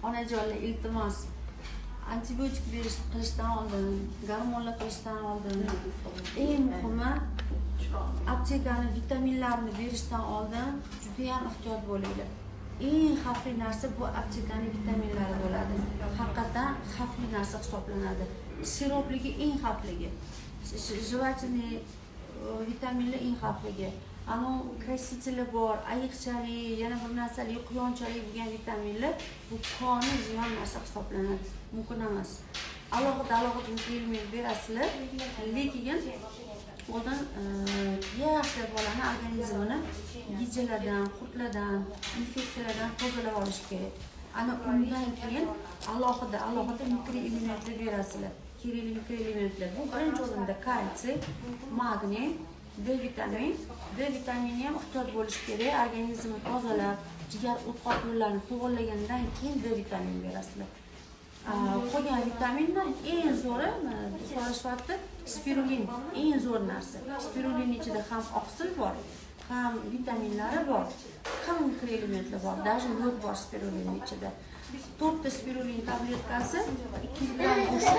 onajonlar iltimos antibiotik qilishdan oldin, gormonlar qilishdan oldin, eng muhimi aptekani vitaminlarini berishdan oldin juda ham ehtiyot bo'linglar. Eng xavfli narsa bu aptekaning vitaminlari bo'ladi. Haqiqatan xavfli narsa hisoblanadi. Siropligi eng xavfligi. Jevательный vitaminlar eng xavfligi. Ana krasители bor, ayiqchalik, yana bir narsalik, quyonchalik bo'lgan vitaminlar bu qonni ziyon narsa hisoblanadi. Mumkin emas. Alohida mikroelement berasizlar, lekin odan yaxshi bolani organizmini gijjalardan, qurtlardan, infeksiyalardan tozalab olish kerak. Ana undan keyin alohida mikroelementlar berasizlar. Kerakli mikroelementlar. Bu birinchi o'rinda kalsiy, magniy, D vitamini ham ehtiyot bo'lish kerak. Organizmni tozalab, jigar o'tqoq yo'llarini to'g'irlagandan keyin D vitamini berasizlar. Qolgan vitaminlar eng zo'ri, so'rashvaqti spirulin, eng zo'r narsa. Spirulin ichida ham oqsil bor, ham vitaminlari bor, ham mikroelementlar bor, даже yod bor spirulin ichida. 4 ta spirulin tabletkasi 200 gramm go'sht